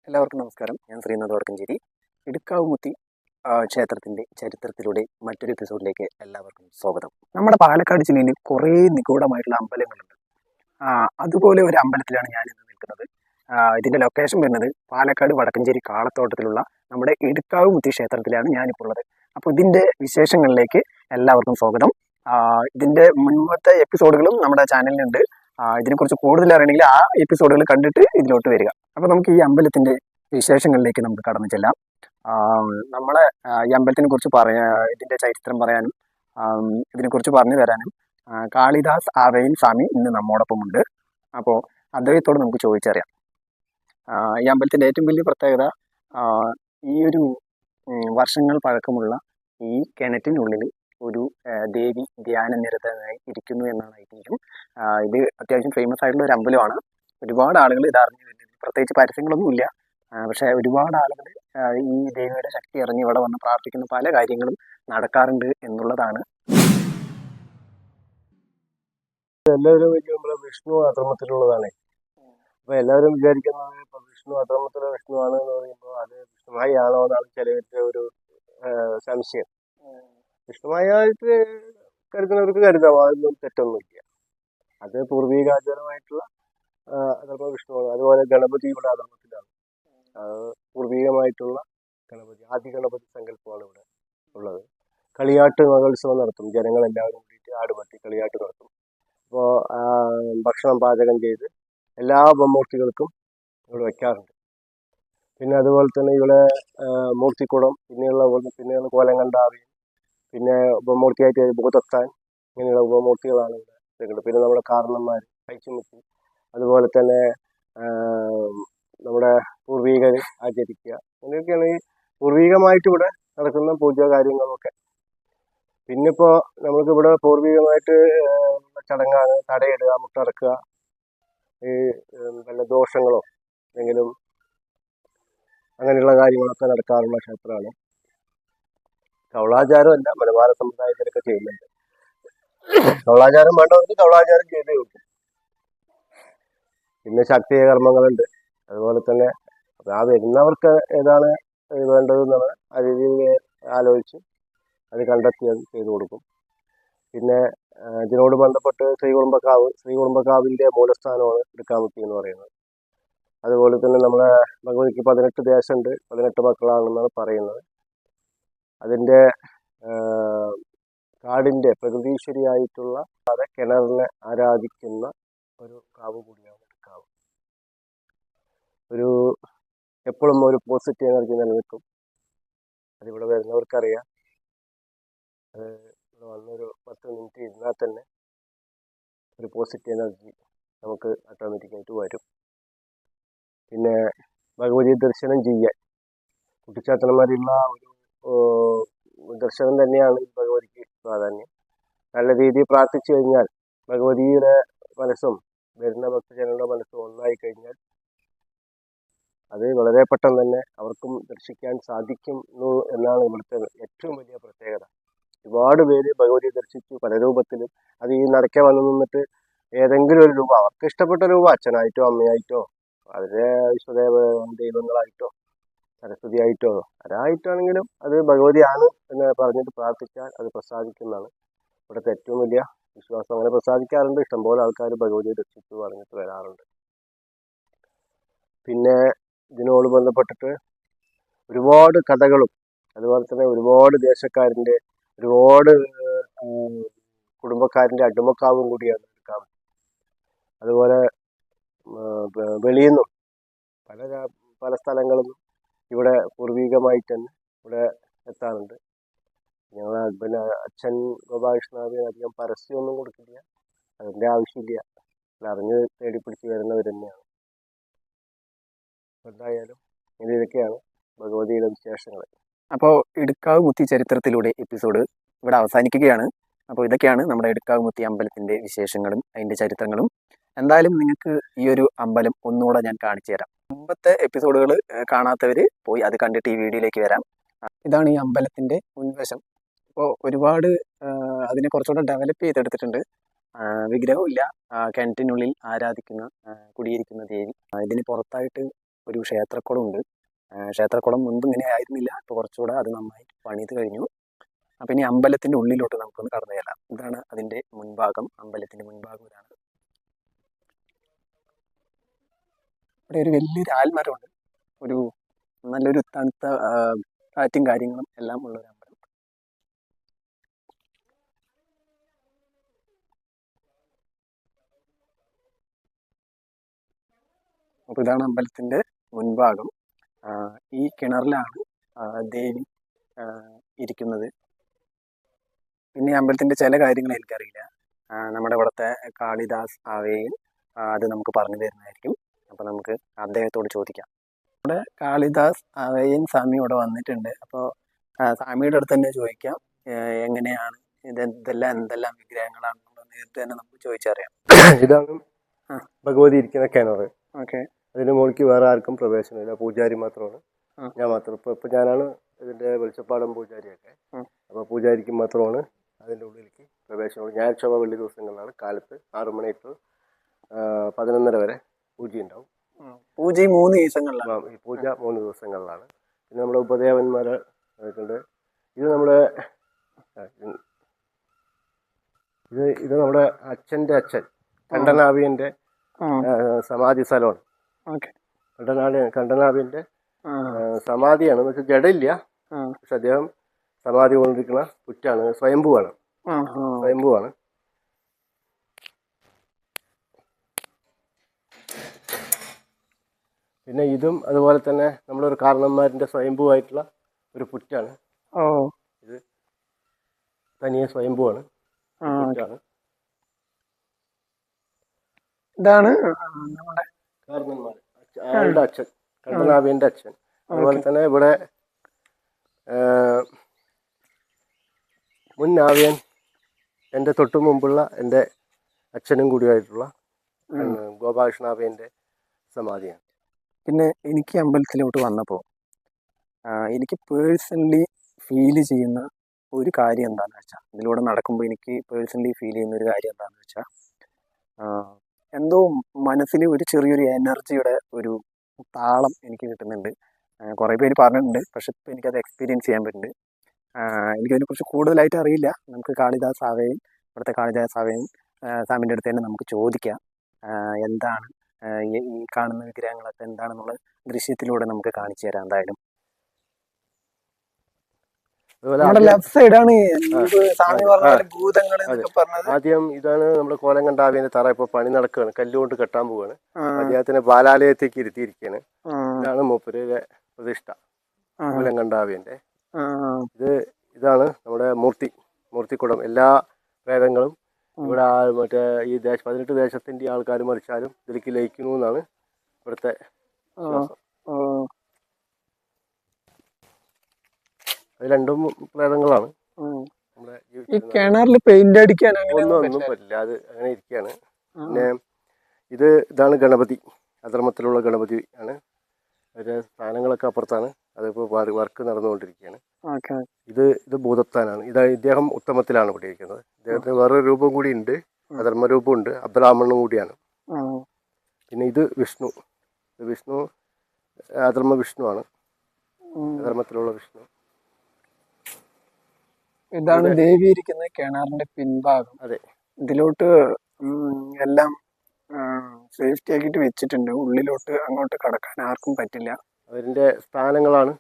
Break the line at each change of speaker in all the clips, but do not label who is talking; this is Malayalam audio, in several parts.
എല്ലാവർക്കും നമസ്കാരം. ഞാൻ ശ്രീനാഥ് വടക്കഞ്ചേരി. ഇടുക്കാവുമുത്തി ക്ഷേത്രത്തിൻ്റെ ചരിത്രത്തിലൂടെ മറ്റൊരു എപ്പിസോഡിലേക്ക് എല്ലാവർക്കും സ്വാഗതം. നമ്മുടെ പാലക്കാട് ജില്ലയിൽ കുറേ നിഗൂഢമായിട്ടുള്ള അമ്പലങ്ങളുണ്ട്. അതുപോലെ ഒരു അമ്പലത്തിലാണ് ഞാൻ ഇന്ന് നിൽക്കുന്നത്. ഇതിൻ്റെ ലൊക്കേഷൻ വരുന്നത് പാലക്കാട് വടക്കഞ്ചേരി കാളത്തോട്ടത്തിലുള്ള നമ്മുടെ ഇടുക്കാവുമുത്തി ക്ഷേത്രത്തിലാണ് ഞാനിപ്പോൾ ഉള്ളത്. അപ്പോൾ ഇതിൻ്റെ വിശേഷങ്ങളിലേക്ക് എല്ലാവർക്കും സ്വാഗതം. ഇതിൻ്റെ മുൻപത്തെ എപ്പിസോഡുകളും നമ്മുടെ ചാനലിലുണ്ട്. ഇതിനെക്കുറിച്ച് കൂടുതൽ അറിയണമെങ്കിൽ ആ എപ്പിസോഡുകൾ കണ്ടിട്ട് ഇതിലോട്ട് വരിക. അപ്പോൾ നമുക്ക് ഈ അമ്പലത്തിൻ്റെ വിശേഷങ്ങളിലേക്ക് നമുക്ക് കടന്നു ചെല്ലാം. നമ്മളെ ഈ അമ്പലത്തിനെ കുറിച്ച് ഇതിൻ്റെ ചരിത്രം പറയാനും ഇതിനെക്കുറിച്ച് പറഞ്ഞു തരാനും കാളിദാസ് ആവയിൽ സ്വാമി ഇന്ന് നമ്മോടൊപ്പമുണ്ട്. അപ്പോൾ അദ്ദേഹത്തോട് നമുക്ക് ചോദിച്ചറിയാം. ഈ അമ്പലത്തിൻ്റെ ഏറ്റവും വലിയ പ്രത്യേകത ഈ ഒരു വർഷങ്ങൾ പഴക്കമുള്ള ഈ കിണറ്റിനുള്ളിൽ ഒരു ദേവി ധ്യാനനിരതനായി ഇരിക്കുന്നു എന്നാണ് ഐതിഹ്യം. ഇത് അത്യാവശ്യം ഫേമസ് ആയിട്ടുള്ള ഒരു അമ്പലമാണ്. ഒരുപാട് ആളുകൾ ഇത് അറിഞ്ഞു വരുന്നുണ്ട്. പ്രത്യേകിച്ച് പരസ്യങ്ങളൊന്നുമില്ല, പക്ഷെ ഒരുപാട് ആളുകൾ ഈ ദേവിയുടെ ശക്തി അറിഞ്ഞ് ഇവിടെ വന്ന് പ്രാർത്ഥിക്കുന്ന പല കാര്യങ്ങളും നടക്കാറുണ്ട് എന്നുള്ളതാണ്.
എല്ലാവരും നമ്മളെ വിഷ്ണു ആശ്രമത്തിലുള്ളതാണ്. അപ്പൊ എല്ലാവരും വിചാരിക്കുന്നത് ഇപ്പൊ വിഷ്ണു ആശ്രമത്തിലെ വിഷ്ണു ആണ് എന്ന് പറയുമ്പോൾ അത് വിഷ്ണുമായി ആണോ എന്നാണ് ചിലവരുടെ ഒരു സംശയം. വിഷ്ണുമായിട്ട് കരുതുന്നവർക്ക് കരുതാം, അതൊന്നും തെറ്റൊന്നുമില്ല. അത് പൂർവീകാചാരമായിട്ടുള്ള അഥർമ്മ വിഷ്ണുവാണ്. അതുപോലെ ഗണപതി ഇവിടെ അധർമ്മത്തിലാണ്. പൂർവീകമായിട്ടുള്ള ഗണപതി, ആദ്യ ഗണപതി സങ്കല്പമാണ് ഇവിടെ ഉള്ളത്. കളിയാട്ട് മഹോത്സവം നടത്തും. ജനങ്ങളെല്ലാവരും കൂടിയിട്ട് ആടുപറ്റി കളിയാട്ട് നടത്തും. അപ്പോൾ ഭക്ഷണം പാചകം ചെയ്ത് എല്ലാ ബൊമ്മൂർത്തികൾക്കും ഇവിടെ വയ്ക്കാറുണ്ട്. പിന്നെ അതുപോലെ തന്നെ ഇവിടെ മൂർത്തിക്കുടം, പിന്നെയുള്ള കോലങ്കണ്ടാവി, പിന്നെ ഉപമൂർത്തിയായിട്ട് ഭൂതത്താൻ, ഇങ്ങനെയുള്ള ഉപമൂർത്തികളാണ് ഇവിടെ വെക്കുന്നത്. പിന്നെ നമ്മുടെ കാരണന്മാർ, കൈച്ചുമുത്തി, അതുപോലെ തന്നെ നമ്മുടെ പൂർവീകർ ആചരിക്കുക, അങ്ങനെയൊക്കെയാണ് ഈ പൂർവീകമായിട്ട് ഇവിടെ നടക്കുന്ന പൂജ കാര്യങ്ങളൊക്കെ. പിന്നിപ്പോൾ നമുക്കിവിടെ പൂർവീകമായിട്ട് ചടങ്ങാണ് തടയിടുക, മുട്ടടക്കുക. ഈ വല്ല ദോഷങ്ങളോ എന്തെങ്കിലും അങ്ങനെയുള്ള കാര്യങ്ങളൊക്കെ നടക്കാറുള്ള ക്ഷേത്രമാണ്. കൗളാചാരമല്ല, മലബാര സമുദായത്തിലൊക്കെ ചെയ്യുന്നുണ്ട്. കൗളാചാരം വേണ്ടവർക്ക് കൗളാചാരം ചെയ്ത് കിട്ടും. പിന്നെ ശാക്തീയ കർമ്മങ്ങളുണ്ട്. അതുപോലെ തന്നെ ആ വരുന്നവർക്ക് ഏതാണ് വേണ്ടതെന്നാണ് ആ രീതിയിൽ ആലോചിച്ച് അത് കണ്ടെത്തി അത് ചെയ്തു കൊടുക്കും. പിന്നെ ഇതിനോട് ബന്ധപ്പെട്ട് ശ്രീകുറുമ്പക്കാവിൻ്റെ മൂലസ്ഥാനമാണ് ഇടുക്കാവുമുത്തി എന്ന് പറയുന്നത്. അതുപോലെ തന്നെ നമ്മളെ ഭഗവതിക്ക് 18 ദേശമുണ്ട്, 18 മക്കളാണെന്നാണ് പറയുന്നത്. അതിൻ്റെ കാടിൻ്റെ പ്രകൃതീശ്വരിയായിട്ടുള്ള കിണറിനെ ആരാധിക്കുന്ന ഒരു കാവ് കൂടിയാണ് ഇടുക്കാവ്. എപ്പോഴും ഒരു പോസിറ്റീവ് എനർജി നിലനിൽക്കും. അതിവിടെ വരുന്നവർക്കറിയാം. അത് ഇവിടെ വന്നൊരു 10 മിനിറ്റ് ഇരുന്നാൽ തന്നെ ഒരു പോസിറ്റീവ് എനർജി നമുക്ക് ഓട്ടോമാറ്റിക്കായിട്ട് വരും. പിന്നെ ഭഗവതി ദർശനം ചെയ്യാൻ കുട്ടിച്ചാത്തന്മാരുള്ള ഒരു ദർശനം തന്നെയാണ് ഭഗവതിക്ക് പ്രാധാന്യം. നല്ല രീതിയിൽ പ്രാർത്ഥിച്ചു കഴിഞ്ഞാൽ ഭഗവതിയുടെ മനസ്സും വരുന്ന ഭക്തജനങ്ങളുടെ മനസ്സും ഒന്നായി കഴിഞ്ഞാൽ അത് വളരെ പെട്ടെന്ന് തന്നെ അവർക്കും ദർശിക്കാൻ സാധിക്കുന്നു എന്നാണ് ഇവിടുത്തെ ഏറ്റവും വലിയ പ്രത്യേകത. ഒരുപാട് പേര് ഭഗവതിയെ ദർശിച്ചു പല രൂപത്തിലും. അത് ഈ നടക്കെ വന്നു നിന്നിട്ട് ഏതെങ്കിലും ഒരു രൂപം, അവർക്ക് ഇഷ്ടപ്പെട്ട രൂപം, അച്ഛനായിട്ടോ അമ്മയായിട്ടോ അവരുടെ വിശ്വദേവ ദൈവങ്ങളായിട്ടോ സരസ്വതി ആയിട്ടോ ആരായിട്ടാണെങ്കിലും അത് ഭഗവതിയാണ് എന്ന് പറഞ്ഞിട്ട് പ്രാർത്ഥിച്ചാൽ അത് പ്രസാദിക്കുന്നതാണ് ഇവിടുത്തെ ഏറ്റവും വലിയ വിശ്വാസം. അങ്ങനെ പ്രസാദിക്കാറുണ്ട്. ഇഷ്ടംപോലെ ആൾക്കാർ ഭഗവതിയെ ദർശിച്ചു പറഞ്ഞിട്ട് വരാറുണ്ട്. പിന്നെ ഇതിനോട് ബന്ധപ്പെട്ടിട്ട് ഒരുപാട് കഥകളും അതുപോലെ തന്നെ ഒരുപാട് ദേശക്കാരൻ്റെ ഒരുപാട് കുടുംബക്കാരൻ്റെ അടിമക്കാവും കൂടിയാണ് ഇടുക്കാവ്. അതുപോലെ വെളിയിൽ നിന്നും പല സ്ഥലങ്ങളിൽ നിന്നും ഇവിടെ പൂർവീകമായിട്ട് തന്നെ ഇവിടെ എത്താറുണ്ട്. ഞങ്ങൾ പിന്നെ അച്ഛൻ ഗോപാലകൃഷ്ണൻ അധികം പരസ്യമൊന്നും കൊടുക്കില്ല, അതിൻ്റെ ആവശ്യമില്ല. അറിഞ്ഞ് തേടിപ്പിടിച്ച് വരുന്നവർ തന്നെയാണ്. എന്തായാലും ഇതൊക്കെയാണ് ഭഗവതിയുടെ വിശേഷങ്ങൾ.
അപ്പോൾ ഇടുക്കാവുമുത്തി ചരിത്രത്തിലൂടെ എപ്പിസോഡ് ഇവിടെ അവസാനിക്കുകയാണ്. അപ്പോൾ ഇതൊക്കെയാണ് നമ്മുടെ ഇടുക്കാവുമുത്തി അമ്പലത്തിൻ്റെ വിശേഷങ്ങളും അതിൻ്റെ ചരിത്രങ്ങളും. എന്തായാലും നിങ്ങൾക്ക് ഈ ഒരു അമ്പലം ഒന്നുകൂടെ ഞാൻ കാണിച്ചു തരാം. മുമ്പത്തെ എപ്പിസോഡുകൾ കാണാത്തവർ പോയി അത് കണ്ടിട്ട് ഈ വീഡിയോയിലേക്ക് വരാം. ഇതാണ് ഈ അമ്പലത്തിൻ്റെ മുൻവശം. അപ്പോൾ ഒരുപാട് അതിനെ കുറച്ചുകൂടെ ഡെവലപ്പ് ചെയ്തെടുത്തിട്ടുണ്ട്. വിഗ്രഹമില്ല, കിണറ്റിനുള്ളിൽ ആരാധിക്കുന്ന കുടിയിരിക്കുന്ന ദേവി. ഇതിന് പുറത്തായിട്ട് ഒരു ക്ഷേത്രക്കുളമുണ്ട്. ക്ഷേത്രക്കുളം മുൻപ് ഇങ്ങനെ ആയിരുന്നില്ല, ഇപ്പോൾ കുറച്ചുകൂടെ അത് നന്നായി പണിത് കഴിഞ്ഞു. അപ്പം ഇനി അമ്പലത്തിൻ്റെ ഉള്ളിലോട്ട് നമുക്കൊന്ന് കടന്നു ചെല്ലാം. ഇതാണ് അതിൻ്റെ മുൻഭാഗം, അമ്പലത്തിൻ്റെ മുൻഭാഗം ഇതാണ്. ഇവിടെ ഒരു വലിയൊരു ആൽമരമുണ്ട്. ഒരു നല്ലൊരു തണുത്ത കാറ്റും കാര്യങ്ങളും എല്ലാം ഉള്ളൊരു അമ്പലം. അപ്പോൾ ഇതാണ് അമ്പലത്തിൻ്റെ മുൻഭാഗം. ഈ കിണറിലാണ് ദേവി ഇരിക്കുന്നത്. പിന്നെ ഈ അമ്പലത്തിൻ്റെ ചില കാര്യങ്ങൾ എനിക്കറിയില്ല. നമ്മുടെ ഇവിടുത്തെ കാളിദാസ് ആവേയൻ അത് നമുക്ക് പറഞ്ഞു തരുന്നതായിരിക്കും. അപ്പോൾ നമുക്ക് അദ്ദേഹത്തോട് ചോദിക്കാം. നമ്മുടെ കാളിദാസ് ആവേയൻ സ്വാമി ഇവിടെ വന്നിട്ടുണ്ട്. അപ്പോൾ സ്വാമിയുടെ അടുത്ത് തന്നെ ചോദിക്കാം എങ്ങനെയാണ് ഇതെല്ലാം എന്തെല്ലാം വിഗ്രഹങ്ങളാണെന്നുള്ളത് നേരിട്ട് തന്നെ നമുക്ക് ചോദിച്ചറിയാം.
ഇതാണ് ഭഗവതി ഇരിക്കുന്ന കിണർ.
ഓക്കെ.
അതിന് മുകളിലേക്ക് വേറെ ആർക്കും പ്രവേശനമില്ല, പൂജാരി മാത്രമാണ്. ഞാൻ മാത്രം ഇപ്പൊ ഞാനാണ് ഇതിന്റെ വെളിച്ചപ്പാടം പൂജാരിയൊക്കെ. അപ്പോൾ പൂജാരിക്ക് മാത്രമാണ് അതിൻ്റെ ഉള്ളിലേക്ക് പ്രവേശനമുള്ളൂ. ഞായർ ചൊവ്വ വെള്ളി ദിവസങ്ങളിലാണ് കാലത്ത് 6 മണി to 11:30 വരെ പൂജയുണ്ടാവും.
പൂജ 3 ദിവസങ്ങളിലാണ്.
ഈ പൂജ 3 ദിവസങ്ങളിലാണ്. പിന്നെ നമ്മുടെ ഉപദേവന്മാർ ഉണ്ട്. ഇത് നമ്മുടെ ഇത് നമ്മുടെ അച്ഛൻ്റെ അച്ഛൻ കണ്ടനാവിയൻ്റെ സമാധി സ്ഥലമാണ്. കണ്ടനാവിൻ്റെ സമാധിയാണ്. എന്ന് വെച്ചാൽ ജഡയില്ല, പക്ഷെ അദ്ദേഹം സമാധി കൊണ്ടിരിക്കുന്ന പുറ്റാണ്. സ്വയംഭൂവാണ്. പിന്നെ ഇതും അതുപോലെ തന്നെ നമ്മളൊരു കാരണന്മാരിൻ്റെ സ്വയംഭൂവായിട്ടുള്ള ഒരു പുറ്റാണ്. ഇത് തനിയെ സ്വയംഭൂവാണ്.
ഇതാണ്
കാരണന്മാർ, അയാളുടെ അച്ഛൻ, കണ്ടനാവിയൻ്റെ അച്ഛൻ. അതുപോലെ തന്നെ ഇവിടെ മുൻ ആവിയൻ എൻ്റെ തൊട്ടു മുമ്പുള്ള എൻ്റെ അച്ഛനും കൂടിയായിട്ടുള്ള ഗോപാലകൃഷ്ണാവിയൻ്റെ സമാധിയാണ്.
പിന്നെ എനിക്ക് അമ്പലത്തിലോട്ട് വന്നപ്പോൾ എനിക്ക് പേഴ്സണലി ഫീൽ ചെയ്യുന്ന ഒരു കാര്യം എന്താണെന്ന് വെച്ചാൽ, ഇതിലൂടെ നടക്കുമ്പോൾ എനിക്ക് പേഴ്സണലി ഫീൽ ചെയ്യുന്ന ഒരു കാര്യം എന്താണെന്ന് വെച്ചാൽ, എന്തോ മനസ്സിൽ ഒരു ചെറിയൊരു എനർജിയുടെ ഒരു താളം എനിക്ക് കിട്ടുന്നുണ്ട്. കുറേ പേര് പറഞ്ഞിട്ടുണ്ട്, പക്ഷെ ഇപ്പോൾ എനിക്കത് എക്സ്പീരിയൻസ് ചെയ്യാൻ പറ്റുന്നുണ്ട്. എനിക്കതിനെക്കുറിച്ച് കൂടുതലായിട്ട് അറിയില്ല. നമുക്ക് കാളിദാസ് ആവേയൻ, ഇവിടുത്തെ കാളിദാസ് ആവേയൻ സ്വാമിൻ്റെ അടുത്ത് തന്നെ നമുക്ക് ചോദിക്കാം എന്താണ് ഈ കാണുന്ന വിഗ്രഹങ്ങളൊക്കെ എന്താണെന്നുള്ള ദൃശ്യത്തിലൂടെ നമുക്ക് കാണിച്ചു തരാം. എന്തായാലും ലെഫ്റ്റ് സൈഡാണ് ഭൂതങ്ങൾ പറഞ്ഞത്.
ആദ്യം ഇതാണ് നമ്മുടെ കോലങ്കണ്ടാവിന്റെ തറ. ഇപ്പൊ പണി നടക്കുകയാണ്, കല്ലുകൊണ്ട് കെട്ടാൻ പോവുകയാണ്. അദ്ദേഹത്തിന് ബാലാലയത്തേക്ക് ഇരുത്തിയിരിക്കുകയാണ്. ഇതാണ് മൂപ്പരുടെ പ്രതിഷ്ഠ, കോലങ്കണ്ടാവിന്റെ. ഇതാണ് നമ്മുടെ മൂർത്തിക്കുടം. എല്ലാ പ്രേതങ്ങളും ഇവിടെ മറ്റേ ഈ 18 ദേശത്തിന്റെ ആൾക്കാർ മരിച്ചാലും ഇതിലേക്ക് ലയിക്കുന്നു എന്നാണ് ഇവിടുത്തെ വിശ്വാസം. അത് രണ്ടും പ്രേതങ്ങളാണ്.
ഈ കിണറിൽ പെയിന്റ് അടിക്കാൻ
ഒന്നും പറ്റില്ല, അത് അങ്ങനെ ഇരിക്കുകയാണ്. പിന്നെ ഇതാണ് ഗണപതി, അധർമ്മത്തിലുള്ള ഗണപതി ആണ്. അതിന്റെ സ്ഥാനങ്ങളൊക്കെ അപ്പുറത്താണ്. അതിപ്പോൾ വർക്ക് നടന്നുകൊണ്ടിരിക്കുകയാണ്. ഇത് ഭൂതത്താനാണ്. ഇദ്ദേഹം ഉത്തമത്തിലാണ് ഇവിടെ ഇരിക്കുന്നത്. ഇദ്ദേഹത്തിന് വേറൊരു രൂപം കൂടി ഉണ്ട്, അധർമ്മ രൂപമുണ്ട്, അബ്രാഹ്മണനും കൂടിയാണ്. പിന്നെ ഇത് വിഷ്ണു അധർമ്മ വിഷ്ണുവാണ്, അധർമ്മത്തിലുള്ള വിഷ്ണു.
ഇതാണ് ദേവി ഇരിക്കുന്ന കിണറിന്റെ പിൻഭാഗം.
അതെ,
ഇതിലോട്ട് എല്ലാം സേഫ്റ്റി ആക്കിയിട്ട് വെച്ചിട്ടുണ്ട്. ഉള്ളിലോട്ട് അങ്ങോട്ട് കടക്കാൻ ആർക്കും പറ്റില്ല.
അവരിന്റെ സ്ഥാനങ്ങളാണ്,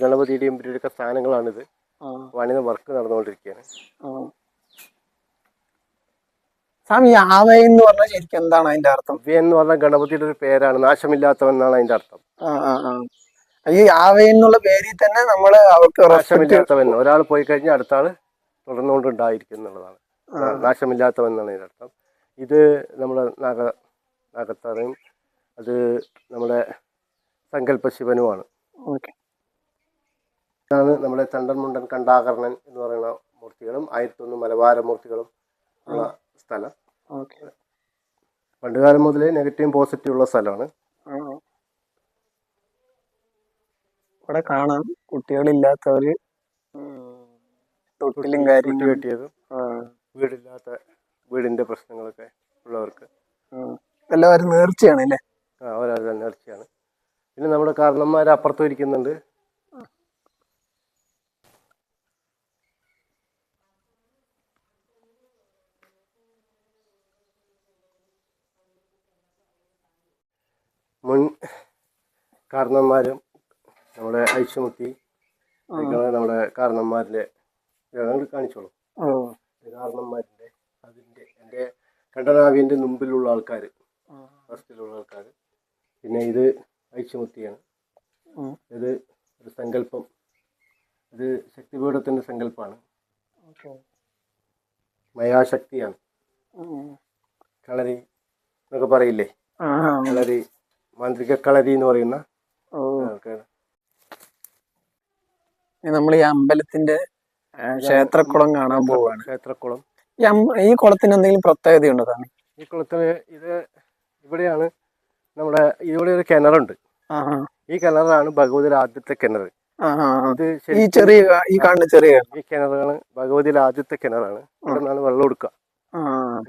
ഗണപതിയുടെയും ഇവരുടെയൊക്കെ സ്ഥാനങ്ങളാണിത്. പണിത വർക്ക് നടന്നുകൊണ്ടിരിക്കുകയാണ്.
സ്വാമി, ആവയൻ എന്ന് പറഞ്ഞാൽ ശരിക്കും എന്താണ് അതിന്റെ അർത്ഥം?
അവ്യൻ എന്ന് പറഞ്ഞാൽ ഗണപതിയുടെ ഒരു പേരാണ്, നാശമില്ലാത്തവൻ എന്നാണ് അതിന്റെ അർത്ഥം.
ഈ ആവയൻ എന്നുള്ള പേരിൽ തന്നെ നമ്മള് അവർക്ക്
നാശമില്ലാത്തവൻ, ഒരാൾ പോയി കഴിഞ്ഞാൽ അടുത്ത ആള് തുടർന്നുകൊണ്ടുണ്ടായിരിക്കും എന്നുള്ളതാണ്. നാശമില്ലാത്തവൻ എന്നാണ് അതിന്റെ അർത്ഥം. ഇത് നമ്മുടെ നാഗത്തറയും അത് നമ്മുടെ സങ്കല്പ ശിവനുമാണ്. ഇതാണ് നമ്മുടെ തണ്ടൻമുണ്ടൻ കണ്ടാകർണൻ എന്ന് പറയുന്ന മൂർത്തികളും 1001 മലബാര മൂർത്തികളും ഉള്ള സ്ഥലം. പണ്ടുകാലം മുതലേ നെഗറ്റീവും പോസിറ്റീവും ഉള്ള സ്ഥലമാണ്.
ഇവിടെ കാണാം കുട്ടികളില്ലാത്തവര് തൊട്ടിലും കാര്യങ്ങളും
കെട്ടിയതും വീടിന്റെ പ്രശ്നങ്ങളൊക്കെ ഉള്ളവർക്ക്
എല്ലാവരും നേർച്ചയാണ് അല്ലേ?
ഒരാൾ നേർച്ചയാണ്. പിന്നെ നമ്മുടെ കാരണന്മാർ അപ്പുറത്തും ഇരിക്കുന്നുണ്ട്. മുൻ കാരണന്മാരും നമ്മുടെ ഐഷമുത്തി നമ്മുടെ കാരണന്മാരിലെ കാണിച്ചോളൂ. കാരണന്മാരിൻ്റെ അതിൻ്റെ എൻ്റെ കണ്ടനാവിൻ്റെ മുമ്പിലുള്ള ആൾക്കാർ, ഫസ്റ്റിലുള്ള ആൾക്കാർ. പിന്നെ ഇത് ഐഷമുത്തിയാണ്. ഇത് ഒരു സങ്കല്പം, ഇത് ശക്തിപീഠത്തിൻ്റെ സങ്കല്പമാണ്. മയാശക്തിയാണ്. കളരി എന്നൊക്കെ പറയില്ലേ, കളരി, മാന്ത്രിക കളരി എന്ന് പറയുന്ന ആൾക്കാർ.
നമ്മൾ ഈ അമ്പലത്തിന്റെ ക്ഷേത്രക്കുളം കാണാൻ പോവാണ്.
ക്ഷേത്രക്കുളം.
ഈ കുളത്തിന് എന്തെങ്കിലും പ്രത്യേകതയുണ്ടോ താൻ?
ഈ കുളത്തിന് ഇവിടെയാണ് ഇവിടെ ഒരു കിണറുണ്ട്. ഈ കിണറാണ് ഭഗവതിയുടെ ആദ്യത്തെ കിണർ. ഇത്
ഈ കാണുന്ന ചെറിയ
ഈ കിണറാണ് ഭഗവതിയുടെ ആദ്യത്തെ കിണറാണ്. ഇവിടെ നിന്നാണ് വെള്ളം എടുക്കുക.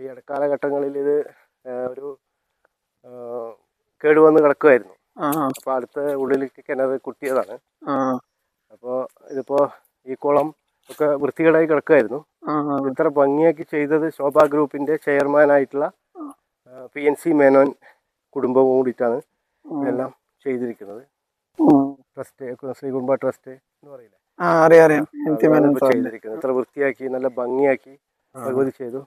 ഈ ഇടക്കാലഘട്ടങ്ങളിൽ ഇത് ഒരു കേടുവന്ന് കിടക്കുമായിരുന്നു. അപ്പൊ അടുത്ത ഉള്ളിലേക്ക് കിണർ കുത്തിയതാണ്. അപ്പോൾ ഇതിപ്പോ ഈ കുളം ഒക്കെ വൃത്തികേടായി കിടക്കുമായിരുന്നു. ഇത്ര ഭംഗിയാക്കി ചെയ്തത് ശോഭ ഗ്രൂപ്പിന്റെ ചെയർമാനായിട്ടുള്ള PNC മേനോൻ കുടുംബവും കൂടിയിട്ടാണ് ഇതെല്ലാം ചെയ്തിരിക്കുന്നത്. ട്രസ്റ്റ്, ശ്രീകുടുംബ ട്രസ്റ്റ് എന്ന് പറയില്ലേ, ചെയ്തിരിക്കുന്നത്. ഇത്ര വൃത്തിയാക്കി നല്ല ഭംഗിയാക്കി ഭഗവതി ചെയ്തു.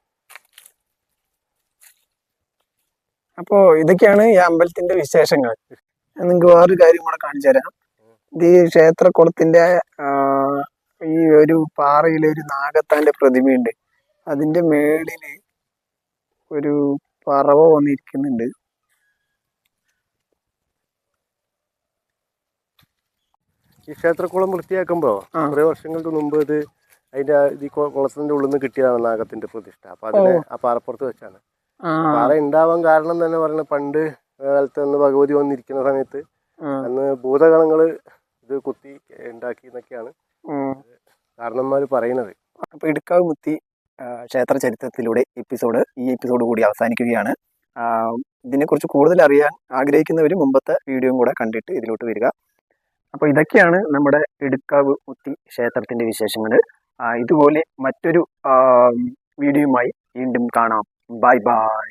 അപ്പോ ഇതൊക്കെയാണ് ഈ അമ്പലത്തിന്റെ വിശേഷങ്ങൾ. നിങ്ങൾക്ക് വേറൊരു കാര്യം കൂടെ കാണിച്ചു തരാം. ഇത് ഈ ക്ഷേത്രക്കുളത്തിന്റെ ഈ ഒരു പാറയില് ഒരു നാഗത്താന്റെ പ്രതിമയുണ്ട്. അതിന്റെ മേളില് ഒരു പറവ വന്നിരിക്കുന്നുണ്ട്.
ഈ ക്ഷേത്രക്കുളം വൃത്തിയാക്കുമ്പോൾ കുറെ വർഷങ്ങൾക്ക് മുമ്പ് അതിന്റെ ഈ കുളത്തിന്റെ ഉള്ളിൽ നിന്ന് കിട്ടിയതാണ് നാഗത്തിന്റെ പ്രതിഷ്ഠ. അപ്പൊ അതിനെ ആ പാറപ്പുറത്ത് വെച്ചാണ്. പാറ ഉണ്ടാവാൻ കാരണം തന്നെ പറയുന്നത്, പണ്ട് കാലത്ത് അന്ന് ഭഗവതി വന്നിരിക്കുന്ന സമയത്ത് അന്ന് ഭൂതഗണങ്ങള് ഇത് കുത്തി ഉണ്ടാക്കി എന്നൊക്കെയാണ് കാരണന്മാർ പറയുന്നത്.
അപ്പൊ ഇടുക്കാവ് മുത്തി ക്ഷേത്ര ചരിത്രത്തിലൂടെ ഈ എപ്പിസോഡ് കൂടി അവസാനിക്കുകയാണ്. ഇതിനെക്കുറിച്ച് കൂടുതൽ അറിയാൻ ആഗ്രഹിക്കുന്നവർ മുമ്പത്തെ വീഡിയോയും കൂടെ കണ്ടിട്ട് ഇതിലോട്ട് വരിക. അപ്പൊ ഇതൊക്കെയാണ് നമ്മുടെ ഇടുക്കാവ് മുത്തി ക്ഷേത്രത്തിന്റെ വിശേഷങ്ങൾ. ഇതുപോലെ മറ്റൊരു വീഡിയോയുമായി വീണ്ടും കാണാം. Bye bye.